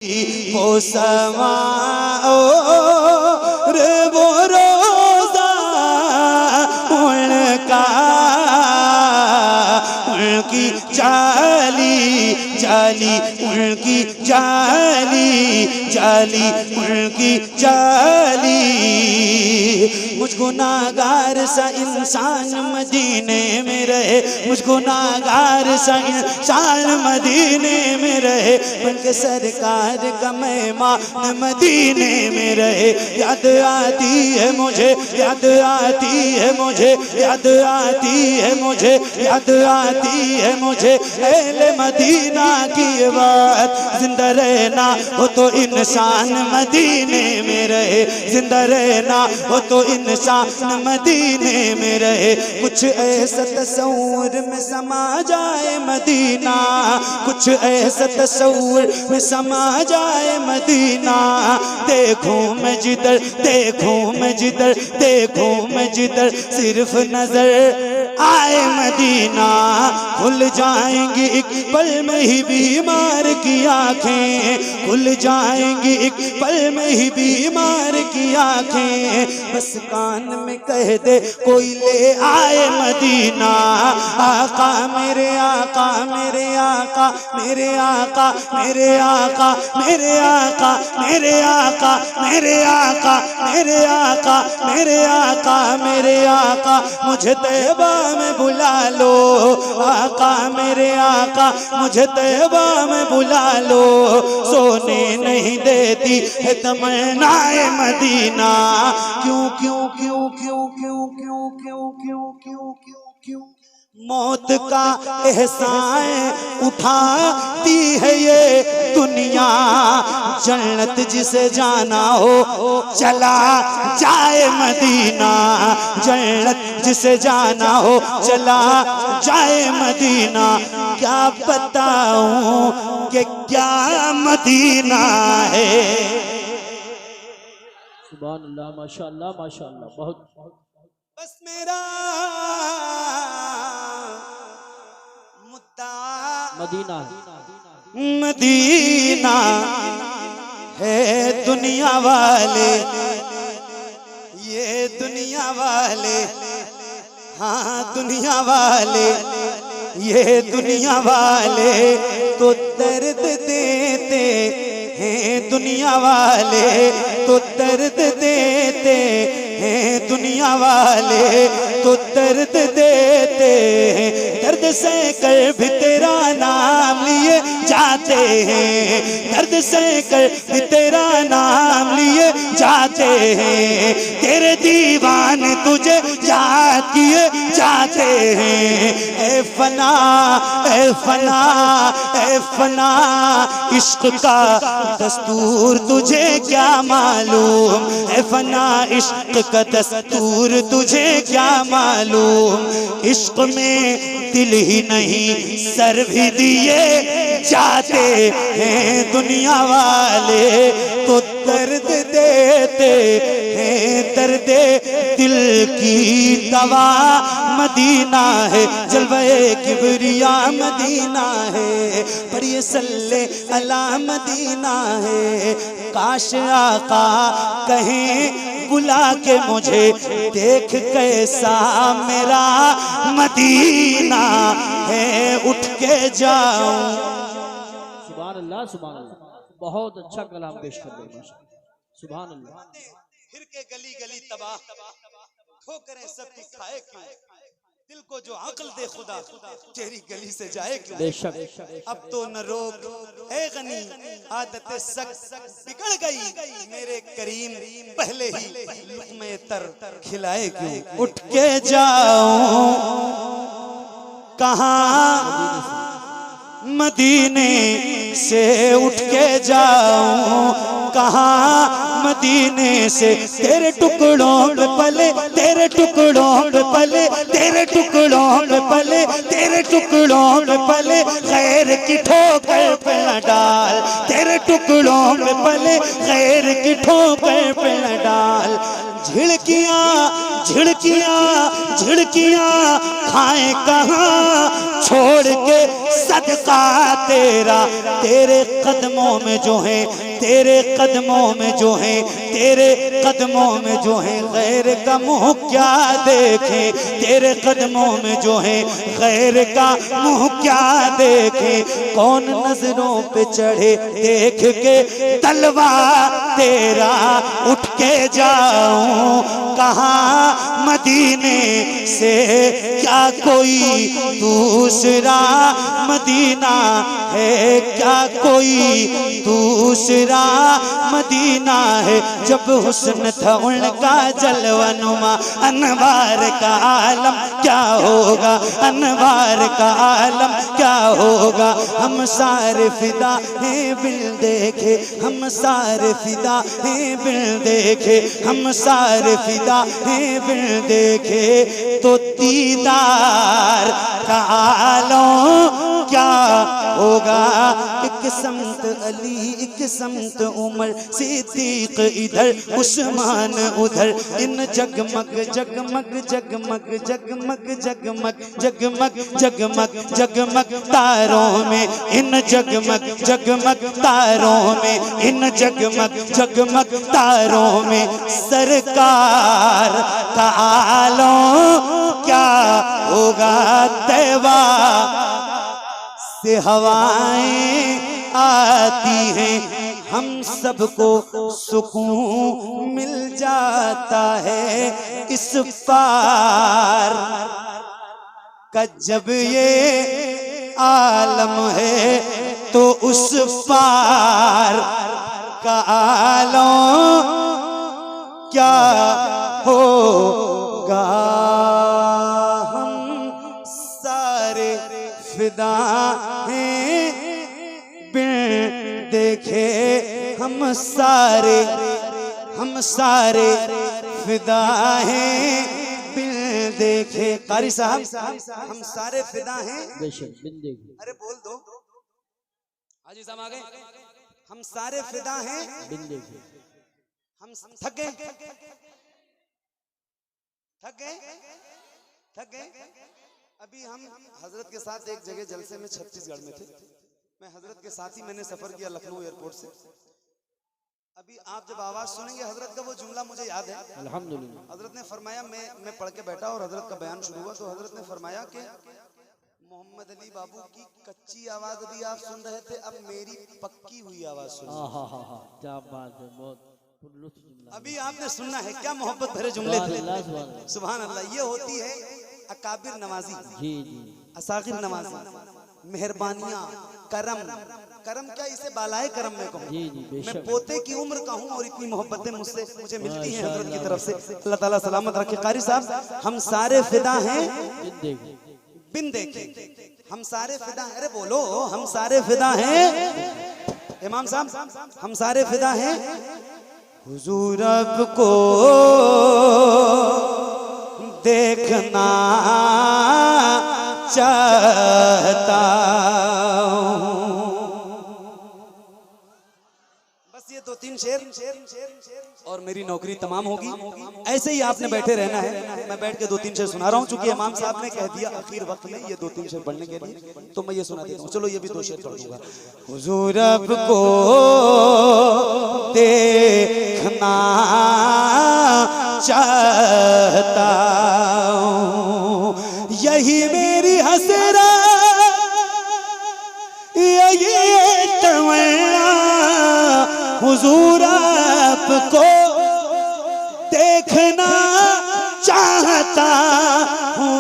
वो समा और वो रोज़ा उनका उनकी जाली जाली उनकी जाली जाली उनकी जाली। मुझ गुनाहगार सा इंसान मदीने में रहे, मुझ गुनाहगार सा इंसान मदीने में रहे, बल्कि सरकार का मेहमान मदीने में रहे। याद आती है मुझे, याद आती है मुझे, याद आती है मुझे, याद आती है मुझे अहले मदीना की बात। जिंदा रहना हो तो इंसान मदीने में रहे, जिंदा रहना हो तो इंसान मदीने में रहे। कुछ ऐसा तस्वुर में समा जाए मदीना, कुछ ऐसा तस्वुर में समा जाए मदीना। देखूं मैं जिधर, देखूं मैं जिधर, देखूं मैं जिधर, सिर्फ नजर आए मदीना। खुल जाएंगी एक पल में ही बीमार की आंखें, खुल जाएंगी एक पल में ही बीमार की आंखें। बस कान में कह दे कोई ले आए मदीना। आका मेरे आका मेरे आका मेरे आका मेरे आका मेरे आका मेरे आका मेरे आका मेरे आका मेरे आका मेरे आका, मुझे तैबा में बुला लो। आका मेरे आका मुझे तैबा में बुला लो। सोने नहीं देती है तमन्नाए मदीना। क्यों क्यों क्यों क्यों क्यों क्यों क्यों क्यों क्यों क्यों क्यों मौत का एहसान उठाती है ये दुनिया। जन्नत जिसे जाना हो चला जाए मदीना, जन्नत जिसे जाना हो चला जाए मदीना। क्या बताऊं कि क्या मदीना है। सुभान अल्लाह, माशाअल्लाह माशाअल्लाह, बहुत बस मेरा मुद्दा मदीना मदीना है। दुनिया वाले, ये दुनिया वाले, हाँ दुनिया वाले, ये दुनिया वाले तो दर्द देते हैं। दुनिया वाले तो दर्द देते हैं, दुनिया वाले तो दर्द देते हैं। दर्द से कर भी तेरा नाम लिए जाते हैं, दर्द से कर भी तेरा नाम लिए जाते हैं। तेरे दीवाने तुझे याद किए जाते हैं। ए फना ए फना ए फना, इश्क का दस्तूर तुझे क्या मालूम। ए फना इश्क का दस्तूर तुझे क्या मालूम। इश्क में दिल ही नहीं सर भी दिए जाते हैं। दुनिया वाले तो दर्द देते हैं, दर्द दिल की दवा मदीना है। जलवे किबरिया मदीना है, पर ये सल्ले अला मदीना है। काश आका कहें बुला के मुझे, देख कैसा मेरा मदीना है, उठ के जाऊं। सुभान अल्लाह सुभान अल्लाह, बहुत अच्छा कलाम पेश कर रहे हैं। सुभान अल्लाह। फिर के गली गली तबाह ठोकरें सब खाए क्यों। दिल को जो अक्ल दे खुदा तेरी गली से जाए क्यों। बेशक अब तो न रोक ए गनी, आदत सख्त बिगड़ गई। मेरे करीम पहले ही लुक़्मे तर खिलाए क्यों। उठ के जाऊं कहाँ मदीने से, उठ के जाऊं कहाँ मदीने से। तेरे टुकड़ों पे पले, तेरे टुकड़ों पे पले, तेरे टुकड़ों पे पले, तेरे टुकड़ों पे पले। खैर की ठोकर पे न डाल, तेरे टुकड़ों पे पले, खैर की ठोकर पे न डाल। झिड़कियाँ झिड़कियाँ झिड़कियाँ खाएं कहाँ छोड़ के सदका तेरा, तेरे कदमों में जो है, तेरे कदमों में जो है, तेरे कदमों में जो है गैर का मुँह क्या देखे, तेरे कदमों में जो है गैर का मुँह क्या देखे। कौन नजरों पे चढ़े देख के तलवा तेरा, उठ के जाऊं कहाँ मदीने से, क्या कोई दूसरा मदीना है, क्या कोई दूसरा मदीना है। जब हुस्न था उनका जलवनुमा, अनवार का आलम क्या होगा, अनवार का आलम क्या होगा। हम सारे फिदा हैं बिन देखे, हम सारे फिदा हैं बिन देखे, हम सारे फिदा हैं बिन देखे। तो दीदार का आलम क्या होगा। एक समत अली, एक समत उमर, सिद्दीक इधर, उस्मान उधर, इन जगमग जगमग जगमग जगमग जगमग जगमग जगमग जगमग तारों में, इन जगमग जगमग तारों में, इन जगमग जगमग तारों में सरकार का आलम क्या होगा। तैबा से हवाएं आती हैं, हम सबको सुकून मिल जाता है। इस पार का जब ये आलम है, तो उस पार का आलम क्या होगा। हम सारे फिदा हैं बिन देखे, हम सारे फिदा हैं बिन देखे। कारी साहब, हम सारे फिदा हैं बिन देखे। अरे बोल दो, हाजी साहब आ गए। हम सारे फिदा हैं बिन देखे। हम थक गए, थक गए, थक गए। अभी हम हजरत के साथ एक जगह जलसे में छत्तीसगढ़ में थे। मैं हजरत के साथ ही मैंने सफर किया लखनऊ एयरपोर्ट से। अभी आप जब आवाज सुनेंगे हजरत का, वो जुमला मुझे याद है। अल्हम्दुलिल्लाह। हजरत ने फरमाया, मैं पढ़ के बैठा और हजरत का बयान शुरू हुआ, तो हजरत ने फरमाया कि मोहम्मद अली बाबू की कच्ची आवाज अभी आप सुन रहे थे, अब मेरी पक्की हुई आवाज सुनिए। क्या बात है, बहुत लुत्फ जुमला। अभी आपने सुनना है, क्या मोहब्बत भरे जुमले थे। सुभान अल्लाह। ये होती है अकाबिर नवाजी, जी जी, असागिर नवाजी, मेहरबानियां, करम। करम क्या, इसे बालाए करम में कहूँ। जी जी, मैं पोते की उम्र का हूँ और इतनी मोहब्बतें मुझे मिलती हैं हजरत की तरफ से। अल्लाह ताला सलामत रखे। कारी साहब, हम सारे फिदा हैं बिन देखे, हम सारे फिदा हैं। अरे बोलो, हम सारे फिदा हैं। इमाम साहब, हम सारे फिदा हैं हुजूर आपको देखना चाहता हूँ। बस ये 2-3 शेर और मेरी नौकरी तमाम होगी। ऐसे ही आपने बैठे रहना है। मैं बैठ के 2-3 शेर सुना रहा हूँ, चूंकि इमाम साहब ने कह दिया आखिर वक्त में ये 2-3 शेर पढ़ने के लिए, तो मैं ये सुना देता हूँ। चलो ये भी 2 शेर पढ़ दूंगा। हुजूर आपको देखना चाहता हूँ, यही मेरी हसरत, यही तमन्ना। हुजूर आपको देखना चाहता हूँ,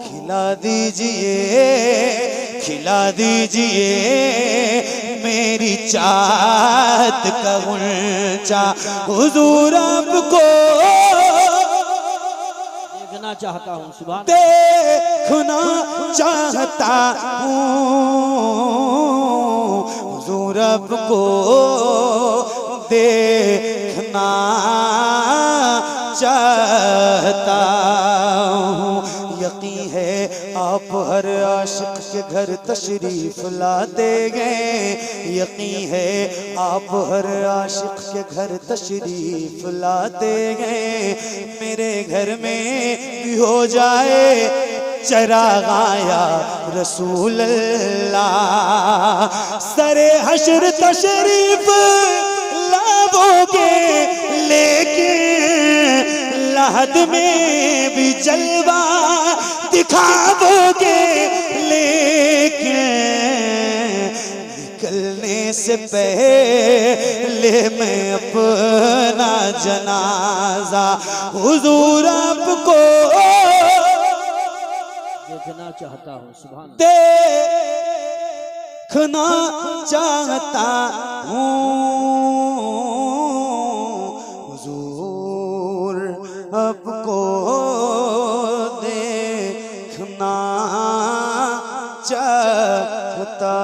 खिला दीजिए, खिला दीजिए मेरी चाहत का गुंचा। हुजूर आपको देखना चाहता हूँ, सुभान देखना चाहता हूँ, हुजूर आपको देखना चाहता हूँ। यकीन है आप हर आशिक के घर तशरीफ ला देंगे, यकीन है आप हर आशिक के घर तशरीफ लाते हैं। मेरे घर में भी हो जाए चरागाया रसूल अल्लाह, सरे हश्र तशरीफ लाओगे लेकिन लहद में भी जलवा दिखाओगे, लेकिन निकलने से पहले मैं अपना जनाजा हुजूर आपको देखना चाहता हूँ। सुभान देखना चाहता हूँ हुजूर आपको देखना चाहता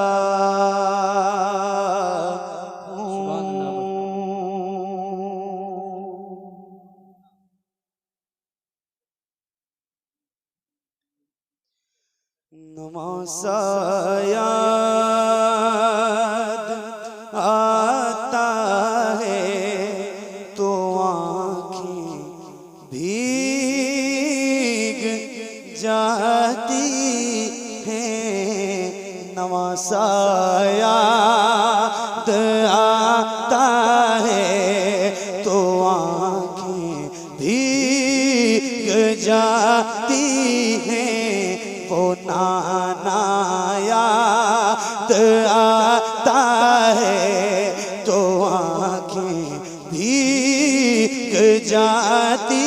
नमाज़ याद आता है तो आँखें भीग जाती हैं। नमाज़ याद आता है तो आँखें भीग जाती हैं। वो नाना याद आता है तो आँखें भीग जाती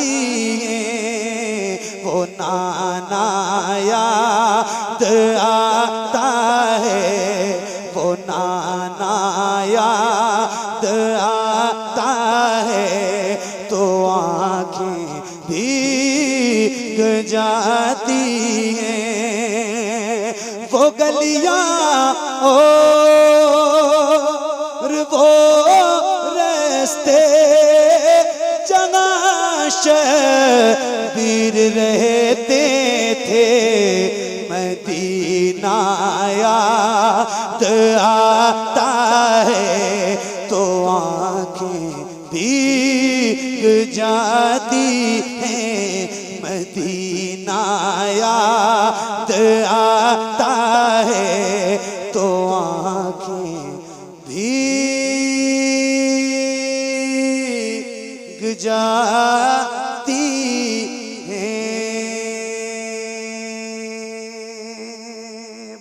हैं। वो नाना याद आता है, वो नाना याद आता है तो आँखें भीग जाती हैं। वो गलियां और वो रास्ते जहाँ शबीर रहते थे, मदीना याद आता है तो आँखें भीग जाती हैं। मदीना याद आता है तो आँखें भीग जाती हैं।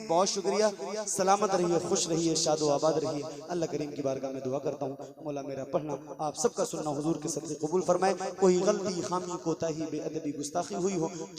बहुत शुक्रिया। सलामत रहिए, खुश रहिए, शादो आबाद रहिए। अल्लाह करीम की बारगाह में दुआ करता हूँ मौला मेरा पढ़ना आप सबका सुनना हुजूर के सबसे कबूल फरमाए। कोई गलती, खामी, कोताही, बेअदबी, गुस्ताखी हुई हो तो